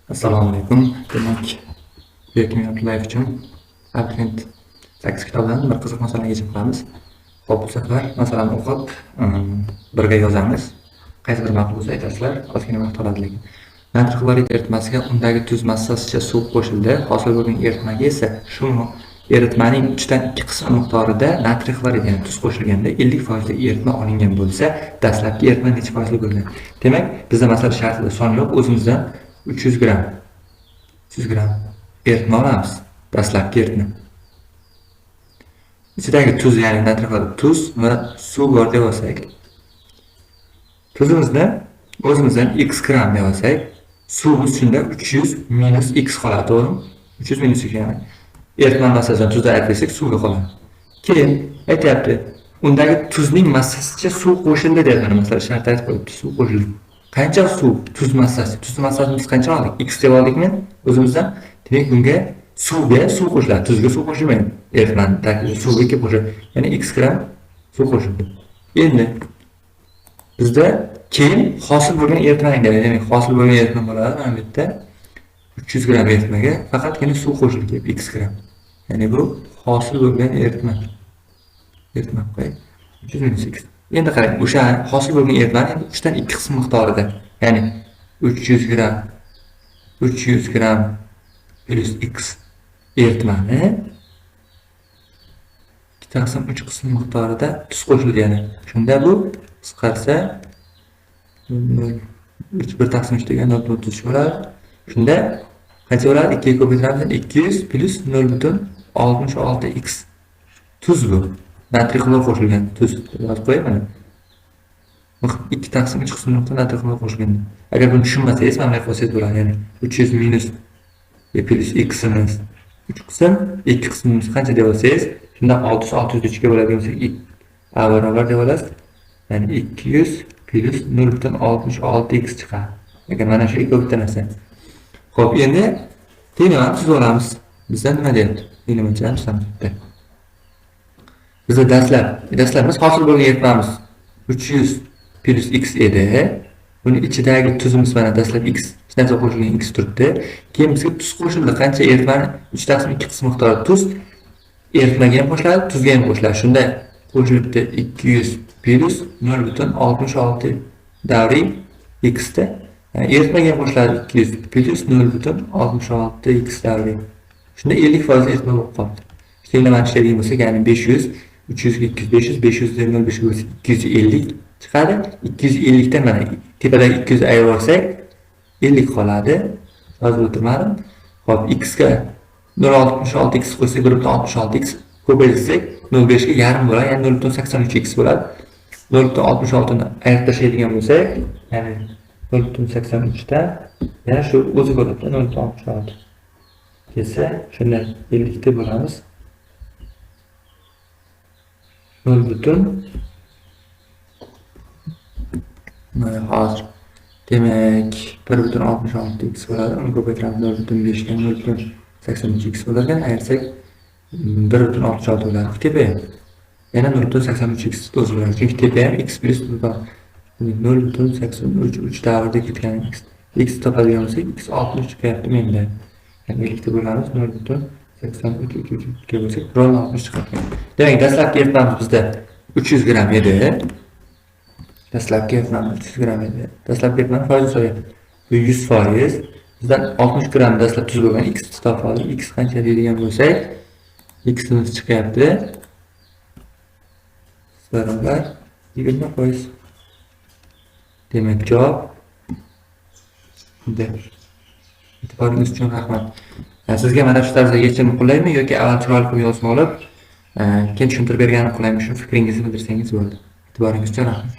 Assalomu alaykum. Demak, Bekmiyat Life uchun Advent 8 kitobdan bir qiziq masalani yechib qilamiz. Xo'p, bu safar masalani o'qib, birga yozamiz. Qaysi bir ma'qul bo'lsa aytasizlar, ozgina vaqt oladi lekin. Natriy xlorid eritmasiga undagi tuz massasicha suv qo'shildi. Hosil bo'lgan eritmaga esa shu eritmaning 3dan 2 qismi miqdorida natriy xlorid, ya'ni tuz qo'shilganda 50% eritma olingan bo'lsa, dastlabki eritma necha foizli bo'lgan? Demak, bizda masala shartida son yo'q, o'zimizdan 300 gram eritma olamiz. Dastlabki eritma. Ichidagi tuz, ya'ni natriy xlorid, tuz va suv bor deb olsak, tuzimizni o'zimizdan x gram deb olsak, suvimiz shunda 300 minus x qoladi, to'g'rimi? 300 minus x, ya'ni eritma massasidan tuzni aytsak suvga qoladi. Keyin aytyapti, undagi tuzning massasicha suv qo'shildi deyapti. Masalan, shart aytib qo'yibdi, suv qo'shildi. Qancha suv? Tuz massasi. Tuz massasini biz qancha oldik? X deb oldikmi o'zimizdan? Demak, bunga suvga suv qo'shiladi, tuzga suv qo'shilmaydi. Eritmaning tarkibiga suvga qo'shiladi. Ya'ni x gram suv qo'shildi. Endi bizda keyin hosil bo'lgan eritmaning, demak, hosil bo'lgan eritma bo'ladi. Mana bu yerda 300 gram eritmaga faqatgina suv qo'shilgan x gram. Ya'ni bu hosil bo'lgan eritma. Eritma qo'y. 300 minus x. Endi qarang, o'sha hosil bo'lgan eritmaning 3dan 2 qismi miqdorida, ya'ni 300 gram plus x eritmani 2 qism 3 qism miqdorida tuz qo'shildi, ya'ni shunda bu qisqarsa 1 taqsim 3 degan 0.30 bo'ladi. Shunda qancha bo'ladi? 2 ga ko'paytiramiz, 200 plus 0.66x tuz bu. Natriy xlor qo'shilgan tuz yozib qo'yaman. 2 taqsim 3 qism nuqta natriy xlor qo'shilgan. Agar buni tushunmasangiz, mana bu fosil bo'ladi. Ya'ni 300 minus plus x'imiz 3 qism, 2 qismimiz qancha deb olsangiz, shunda 603 ga bo'ladigan bo'lsa, a barobar deb olasiz. Ya'ni 200 plus 0.66x chiqadi. Agar mana shu ko'paytirsa. Xo'p, endi tenglarni tuzib olamiz. Bizda nima deyapti? Tenglarni tuzamiz. Bizda dastlabimiz hosil bo'lgan eritmamiz 300 plus x edi. Buni ichidagi tuzimiz mana dastlab x, hech narsa qo'shilgan x turibdi. Keyin bizga tuz qo'shildi. Qancha eritmani? 3/2 qism miqdorida tuz eritmaga ham qo'shiladi, tuzga ham qo'shiladi. Shunda qo'shilibdi 200 plus 0.66 davriy x da. Yani eritmaga ham qo'shiladi 200 plus 0.66 x davriy. Shunda 50% eritma bo'lib qoldi. Tenglamani ishlaydigan bo'lsak, ya'ni 500, 300 ga 200, 500 ga 0.5 bo'lsa 250 chiqadi. 250 dan mana tepadagi 200 ayirib olsak 50 qoladi. Yozib o'tirmadim. Xo'p, x ga 0.66x qo'ysak 1.66x ko'paytirsak 0.5 ga yarim bo'ladi, ya'ni 0.83x bo'ladi. 0.66 ni ayirib tashlaydigan bo'lsak, ya'ni 0.83 dan yana shu o'zi bo'ladi, 0.66 desa, shunda 50 deb bo'lamiz. 0. Hozir demak 1.66x bo'ladi. Uni ko'paytiramiz 0.5 ga 0.83x bo'ladi. Ayirsak 1.66 bo'ladi. Tepa yana 0.83x o'zi bo'ladi. Chunki tepa ham x plus 0.83 davrida ketgan x topadigan bo'lsak, x 60 chiqyapti menda. Ya'ni 50 deb bo'lamiz 0.83 ga bo'lsak, 60 chiqadi. Demak, dastlabki eritmamiz bizda 300 gram edi. Dastlabki eritmamiz 300 gram edi. Dastlabki eritmani foizni so'rayapti. Bu 100%. Bizdan 60 gram dastlab tuz bo'lgan x topadi. X qancha deydigan bo'lsak, x'imiz chiqyapti. Barobar 20%. Demak, javob D. E'tiboringiz uchun rahmat. Sizga mana shu tarzda yechim qo'llaymi yoki avval chiroyli qilib yozib olib, keyin tushuntirib berganim qo'llaymi? Shu fikringizni bildirsangiz bo'ladi. E'tiboringiz uchun rahmat.